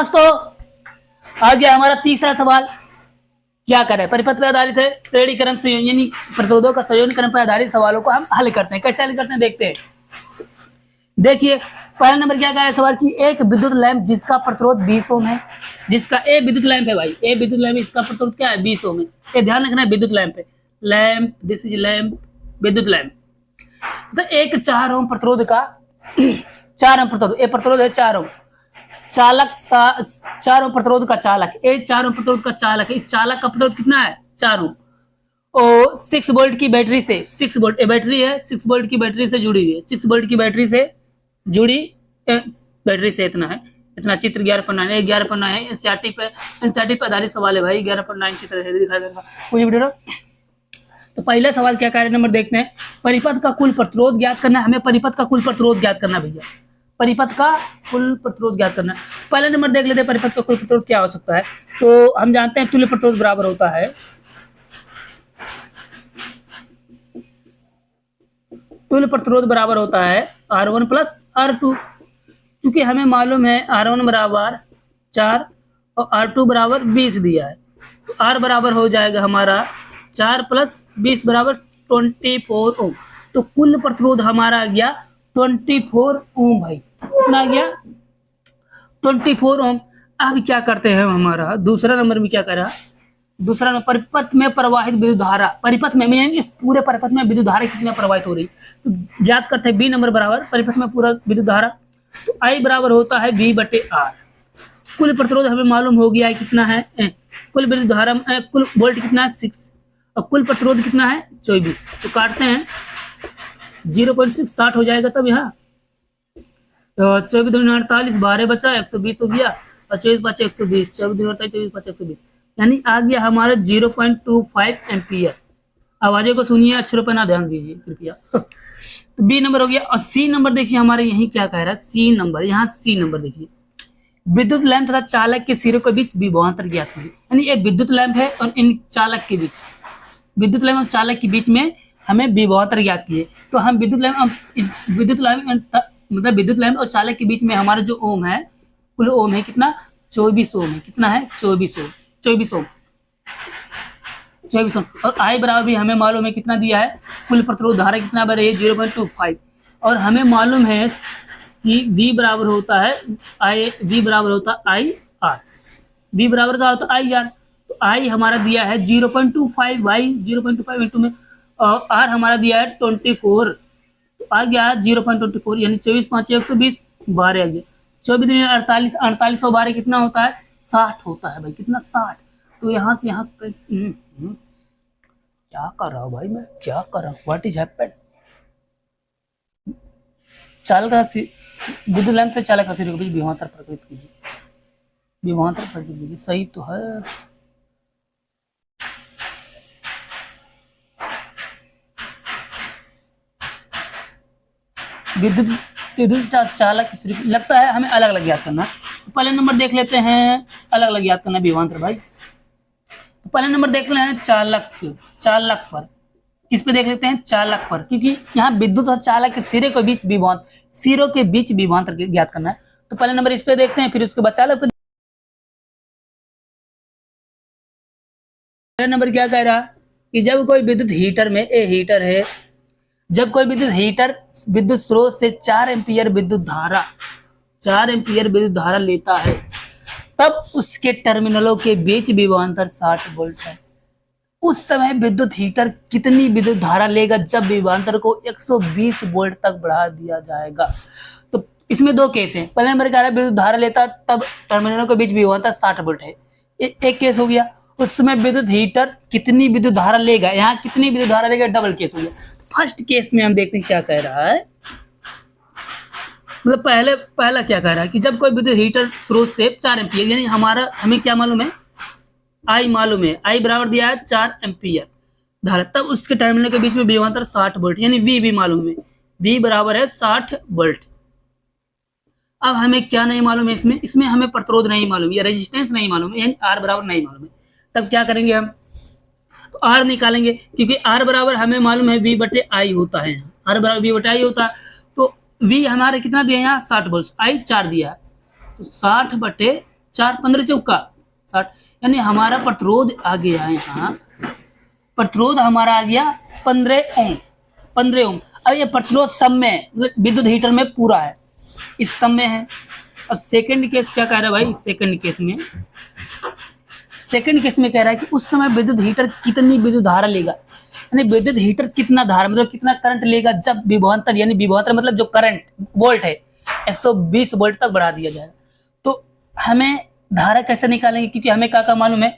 दोस्तों, आ गया हमारा तीसरा सवाल। क्या करें, परिपथ पर आधारित है, श्रेणी क्रम से यानी प्रतिरोधों का संयोजन क्रम पर आधारित सवालों को हम हल करते हैं। कैसे हल करते हैं देखते हैं। देखिए पहला नंबर क्या कह रहा है सवाल की, एक विद्युत लैंप जिसका प्रतिरोध 20 ओम है, जिसका ए विद्युत लैंप है भाई, ए विद्युत लैंप, इसका प्रतिरोध क्या है 20 ओम है। ये ध्यान रखना है, विद्युत लैंप है, लैंप, दिस इज लैंप, विद्युत लैंप। तो एक 4 ओम प्रतिरोध का 4 ओम प्रतिरोध, ये प्रतिरोध है 4 ओम, चालक 4 ओम प्रतिरोध का चालक, ये 4 ओम प्रतिरोध का चालक है, इस चालक का प्रतिरोध कितना है 4 ओम, और 6 वोल्ट की बैटरी से, 6 वोल्ट ये बैटरी है, 6 वोल्ट की बैटरी से जुड़ी हुई है, 6 वोल्ट की बैटरी से जुड़ी बैटरी से इतना है, इतना चित्र 11.9 है, 11.9 है, एनसीईआरटी पे आधारित सवाल है भाई, 11.9 की तरह से दिखाई देगा कोई वीडियो। तो पहला सवाल क्या कार्य नंबर देखते हैं, परिपथ का कुल प्रतिरोध ज्ञात करना है, हमें परिपथ का कुल प्रतिरोध ज्ञात करना भैया, परिपथ का कुल प्रतिरोध ज्ञात करना है। पहला नंबर देख लेते हैं परिपथ का कुल प्रतिरोध क्या हो सकता है। तो हम जानते हैं तुल्य प्रतिरोध बराबर होता है, तुल्य प्रतिरोध बराबर होता है R1 प्लस R2, क्योंकि हमें मालूम है R1 बराबर 4 और R2 बराबर 20 दिया है, तो R बराबर हो जाएगा हमारा 4 प्लस 20 बराबर 24 ओम। तो कुल प्रतिरोध हमारा आ गया 24 ओम भाई, कितना आ गया 24 ओम। अब क्या करते हैं हमारा दूसरा नंबर में क्या करा, दूसरा नंबर परिपथ में प्रवाहित विद्युत धारा, परिपथ में इस पूरे परिपथ में विद्युत धारा कितनी प्रवाहित हो रही, तो ज्ञात करते हैं बी नंबर बराबर परिपथ में पूरा विद्युत धारा, तो आई बराबर होता है बी बटे आर। कुल प्रतिरोध हमें मालूम हो गया है कितना है, कुल विद्युत धारा कुल वोल्ट कितना है 6 और कुल प्रतिरोध कितना है 24, तो काटते हैं 0.6 60 हो जाएगा तब यहाँ, तो 24 दूनी 48, 12 बचा 120 हो गया और 24 बचा 120, 24 दूनी 48, 24 बचा 120, यानी आ गया हमारा 0.25 एम्पियर। आवाज़ों को सुनिए, अक्षरों पर ना ध्यान दीजिए कृपया। तो बी नंबर हो गया। और सी नंबर देखिए हमारे यही क्या कह रहा है, सी नंबर, यहाँ सी नंबर देखिए, विद्युत लैंप तथा चालक के सिरों के बीच विभवांतर ज्ञात कीजिए, यानी एक विद्युत लैंप है और इन चालक के बीच, विद्युत लैंप और चालक के बीच में हमें विभवांतर ज्ञात कीजिए। तो हम विद्युत लैंप और चालक के बीच में हमारा जो ओम है, कुल ओम है कितना 24 ओम है, कितना है 24 ओम, 24 ओम, 24 ओम। और आई बराबर भी हमें मालूम है कितना दिया है, कुल प्रतिरोध धारा कितना बराबर है 0.25, और हमें मालूम है कि V बराबर होता है V बराबर होता है आई आर, V बराबर का होता है आई आर, तो आई हमारा दिया है 0.25 बाई 0.25 इंटू में, और आर हमारा दिया है 24, तो आ गया 0.24, यानी 24 5 120, 12 आ गया, 24 दिन 48, 48 और 12 कितना होता है 60 होता है भाई, कितना 60। तो यहाँ से यहाँ क्या कर रहा हूँ भाई मैं, क्या कर रहा हूँ, व्हाट इज हैपेंड। चालक का विद्युत लैंप से चालक का सिरे के बीच विभवांतर प्रकटित कीजिए, विभवांतर प्रकटित कीजिए, सही तो है। विद्युत चालक की सिरे, लगता है हमें अलग अलग याद करना। तो पहले नंबर देख लेते हैं, अलग अलग याद करना विभवांतर भाई। तो पहले नंबर देख लेते हैं चालक, चालक पर, किस पे देख लेते हैं चालक पर, क्योंकि यहाँ विद्युत और चालक के सिरे के बीच विभवांतर, सिरों के बीच विभवांतर ज्ञात करना है। तो पहले नंबर इस पे देखते हैं, फिर उसके बाद चालक पे। पहला नंबर क्या कह रहा है कि जब कोई विद्युत हीटर में, ए हीटर है, जब कोई विद्युत हीटर विद्युत स्रोत से 4 एम्पियर विद्युत धारा, 4 एम्पियर विद्युत धारा लेता है, तब उसके टर्मिनलों के बीच विभवांतर 60 वोल्ट है। उस समय विद्युत हीटर कितनी विद्युत धारा लेगा जब विभवांतर को 120 वोल्ट तक बढ़ा दिया जाएगा। तो इसमें दो केस हैं, पहले नंबर कह रहा है विद्युत धारा लेता तब टर्मिनलों के बीच विभवांतर 60 वोल्ट है, एक केस हो गया। उस समय विद्युत हीटर कितनी विद्युत धारा लेगा, यहाँ कितनी विद्युत धारा लेगा, डबल केस हो गया। फर्स्ट केस में हम देखते हैं क्या कह रहा है, मतलब पहला क्या कह रहा है कि जब कोई विद्युत हीटर स्रोत से 4 एम्पियर, यानी हमें क्या मालूम है, आई मालूम है, आई बराबर दिया है 4 एम्पियर धारा, तब उसके टर्मिनल के बीच में विभवांतर 60 वोल्ट, यानी वी भी मालूम है, वी बराबर है 60 वोल्ट। अब हमें क्या नहीं मालूम है, इसमें हमें प्रतिरोध नहीं मालूम या रेजिस्टेंस नहीं मालूम है, यानी आर बराबर नहीं मालूम है। तब क्या करेंगे हम, तो आर निकालेंगे, क्योंकि आर बराबर हमें मालूम है वी बटे आई होता है, आर बराबर वी बटे आई होता है। तो वी हमारे कितना दिया यहाँ 60 वोल्ट, आई 4 दिया, तो 60 बटे 4 15 चौका 60, यानी हमारा प्रतिरोध आ गया है यहाँ, प्रतिरोध हमारा आ गया 15 ओम, 15 ओम। अब ये प्रतिरोध सब में मतलब विद्युत हीटर में पूरा है, इस सब में है। अब सेकंड केस क्या कह रहा है भाई, सेकंड केस में कह रहा है कि उस समय विद्युत हीटर कितनी विद्युत धारा लेगा, यानी विद्युत हीटर कितना धारा मतलब कितना करंट लेगा जब विभवांतर, यानी विभवांतर मतलब जो करंट वोल्ट है 120 वोल्ट तक बढ़ा दिया जाएगा। तो हमें धारा कैसे निकालेंगे, क्योंकि हमें क्या मालूम है,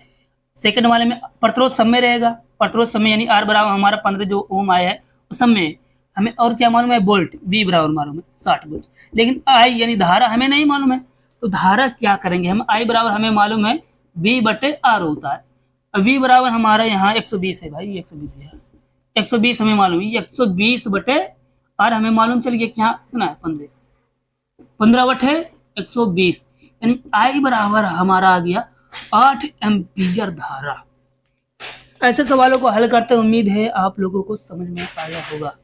सेकंड वाले में प्रतिरोध सब में रहेगा, प्रतिरोध सब में यानी आर बराबर हमारा 15 जो ओम आया है उस सब में। हमें और क्या मालूम है, वोल्ट, वी बराबर मालूम है 60 वोल्ट, लेकिन आई यानी धारा हमें नहीं मालूम है। तो धारा क्या करेंगे हम, आई बराबर हमें मालूम है वी बटे आर होता है। वी बराबर हमारा यहाँ 120 है भाई, 120 है, 120 हमें मालूम है, 120 बटे आर हमें मालूम चल गया क्या कितना है 15 बटे 120, यानी आई बराबर हमारा आ गया 8 एम्पीयर धारा। ऐसे सवालों को हल करते उम्मीद है आप लोगों को समझ में आया होगा।